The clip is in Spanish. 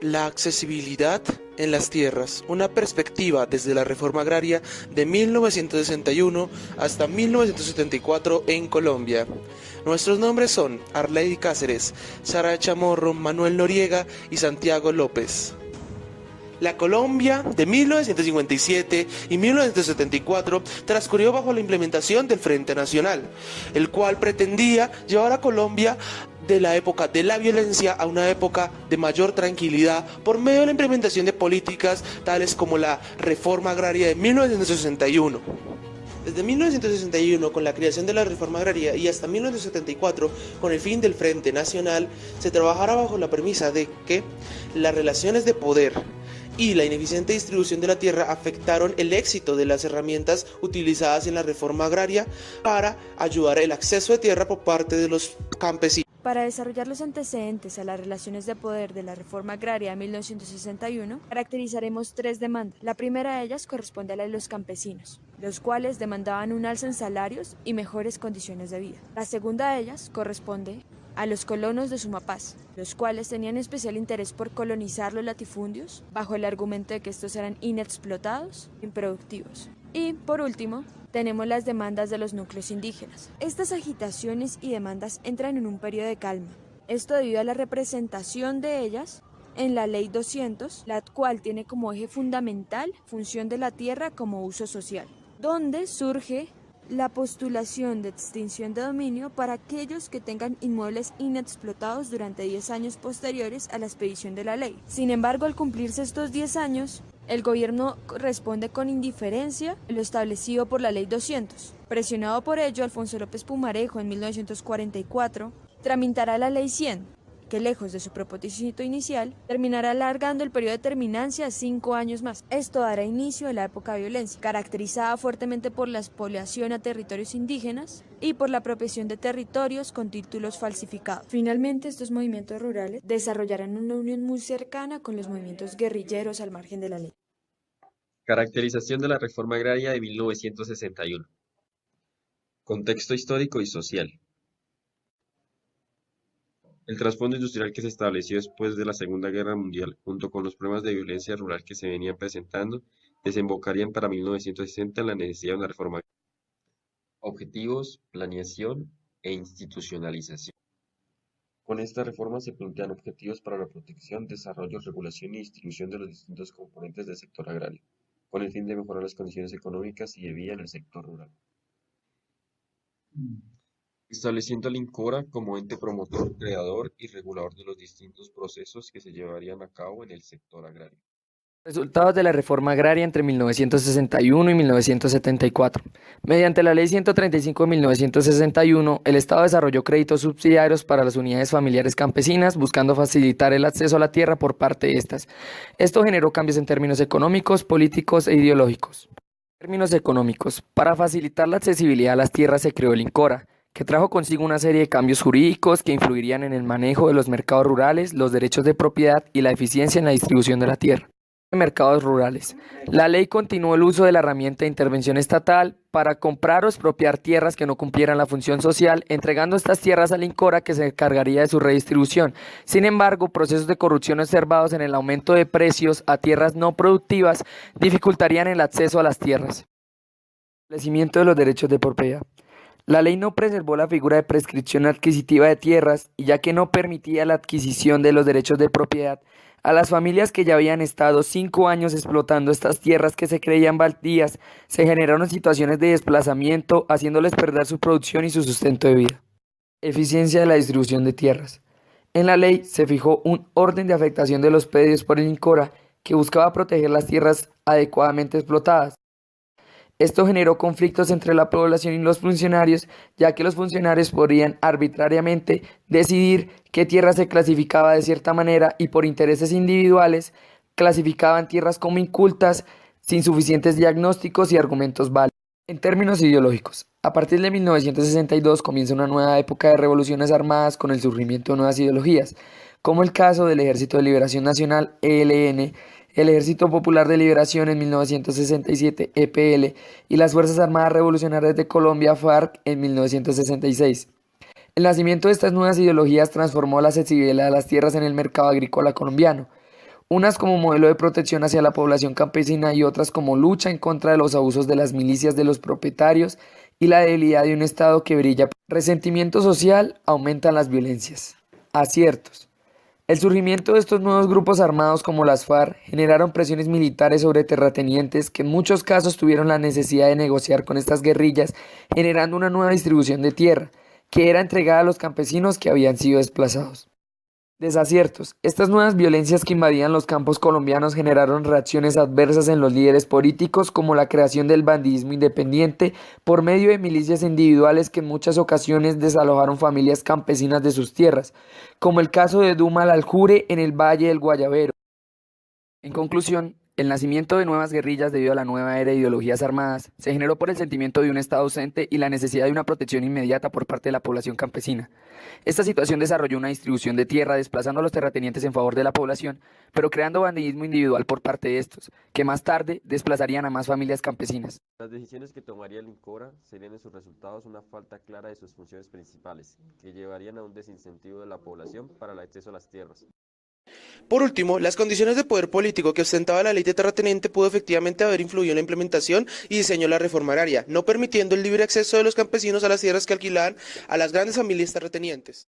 La accesibilidad en las tierras, una perspectiva desde la reforma agraria de 1961 hasta 1974 en Colombia. Nuestros nombres son Arley Cáceres, Sara Chamorro, Manuel Noriega y Santiago López. La Colombia de 1957 y 1974 transcurrió bajo la implementación del Frente Nacional, el cual pretendía llevar a Colombia de la época de la violencia a una época de mayor tranquilidad por medio de la implementación de políticas tales como la reforma agraria de 1961. Desde 1961, con la creación de la reforma agraria, y hasta 1974, con el fin del Frente Nacional, se trabajará bajo la premisa de que las relaciones de poder y la ineficiente distribución de la tierra afectaron el éxito de las herramientas utilizadas en la reforma agraria para ayudar el acceso de tierra por parte de los campesinos. Para desarrollar los antecedentes a las relaciones de poder de la reforma agraria de 1961, caracterizaremos tres demandas. La primera de ellas corresponde a la de los campesinos, los cuales demandaban un alza en salarios y mejores condiciones de vida. La segunda de ellas corresponde a los colonos de Sumapaz, los cuales tenían especial interés por colonizar los latifundios, bajo el argumento de que estos eran inexplotados e improductivos. Y, por último, tenemos las demandas de los núcleos indígenas. Estas agitaciones y demandas entran en un periodo de calma. Esto debido a la representación de ellas en la Ley 200, la cual tiene como eje fundamental función de la tierra como uso social, donde surge la postulación de extinción de dominio para aquellos que tengan inmuebles inexplotados durante 10 años posteriores a la expedición de la ley. Sin embargo, al cumplirse estos 10 años, el gobierno responde con indiferencia a lo establecido por la Ley 200. Presionado por ello, Alfonso López Pumarejo en 1944 tramitará la Ley 100, que lejos de su propósito inicial, terminará alargando el periodo de terminancia a 5 años más. Esto dará inicio a la época de violencia, caracterizada fuertemente por la expoliación a territorios indígenas y por la apropiación de territorios con títulos falsificados. Finalmente, estos movimientos rurales desarrollarán una unión muy cercana con los movimientos guerrilleros al margen de la ley. Caracterización de la reforma agraria de 1961. Contexto histórico y social. El trasfondo industrial que se estableció después de la Segunda Guerra Mundial, junto con los problemas de violencia rural que se venían presentando, desembocarían para 1960 en la necesidad de una reforma agraria. Objetivos, planeación e institucionalización. Con esta reforma se plantean objetivos para la protección, desarrollo, regulación y distribución de los distintos componentes del sector agrario, con el fin de mejorar las condiciones económicas y de vida en el sector rural. Estableciendo al INCORA como ente promotor, creador y regulador de los distintos procesos que se llevarían a cabo en el sector agrario. Resultados de la reforma agraria entre 1961 y 1974. Mediante la Ley 135 de 1961, el Estado desarrolló créditos subsidiarios para las unidades familiares campesinas, buscando facilitar el acceso a la tierra por parte de estas. Esto generó cambios en términos económicos, políticos e ideológicos. En términos económicos, para facilitar la accesibilidad a las tierras se creó el INCORA, que trajo consigo una serie de cambios jurídicos que influirían en el manejo de los mercados rurales, los derechos de propiedad y la eficiencia en la distribución de la tierra. Mercados rurales. La ley continuó el uso de la herramienta de intervención estatal para comprar o expropiar tierras que no cumplieran la función social, entregando estas tierras al INCORA, que se encargaría de su redistribución. Sin embargo, procesos de corrupción observados en el aumento de precios a tierras no productivas dificultarían el acceso a las tierras. Establecimiento de los derechos de propiedad. La ley no preservó la figura de prescripción adquisitiva de tierras, y ya que no permitía la adquisición de los derechos de propiedad a las familias que ya habían estado 5 años explotando estas tierras que se creían baldías, se generaron situaciones de desplazamiento, haciéndoles perder su producción y su sustento de vida. Eficiencia de la distribución de tierras. En la ley se fijó un orden de afectación de los predios por el INCORA que buscaba proteger las tierras adecuadamente explotadas. Esto generó conflictos entre la población y los funcionarios, ya que los funcionarios podrían arbitrariamente decidir qué tierra se clasificaba de cierta manera y por intereses individuales clasificaban tierras como incultas sin suficientes diagnósticos y argumentos válidos. En términos ideológicos, a partir de 1962 comienza una nueva época de revoluciones armadas con el surgimiento de nuevas ideologías, como el caso del Ejército de Liberación Nacional, ELN, el Ejército Popular de Liberación en 1967, EPL, y las Fuerzas Armadas Revolucionarias de Colombia, FARC, en 1966. El nacimiento de estas nuevas ideologías transformó la accesibilidad a las tierras en el mercado agrícola colombiano. unas como modelo de protección hacia la población campesina y otras como lucha en contra de los abusos de las milicias de los propietarios y la debilidad de un Estado que brilla. Resentimiento social aumentan las violencias. Aciertos. El surgimiento de estos nuevos grupos armados como las FARC generaron presiones militares sobre terratenientes que en muchos casos tuvieron la necesidad de negociar con estas guerrillas, generando una nueva distribución de tierra, que era entregada a los campesinos que habían sido desplazados. Desaciertos. Estas nuevas violencias que invadían los campos colombianos generaron reacciones adversas en los líderes políticos, como la creación del bandidismo independiente por medio de milicias individuales que en muchas ocasiones desalojaron familias campesinas de sus tierras, como el caso de Duma al Aljure en el Valle del Guayabero. En conclusión, el nacimiento de nuevas guerrillas debido a la nueva era de ideologías armadas se generó por el sentimiento de un Estado ausente y la necesidad de una protección inmediata por parte de la población campesina. Esta situación desarrolló una distribución de tierra desplazando a los terratenientes en favor de la población, pero creando bandidismo individual por parte de estos, que más tarde desplazarían a más familias campesinas. Las decisiones que tomaría el INCORA serían en sus resultados una falta clara de sus funciones principales, que llevarían a un desincentivo de la población para el acceso a las tierras. Por último, las condiciones de poder político que ostentaba la ley de terrateniente pudo efectivamente haber influido en la implementación y diseño de la reforma agraria, no permitiendo el libre acceso de los campesinos a las tierras que alquilaban a las grandes familias terratenientes.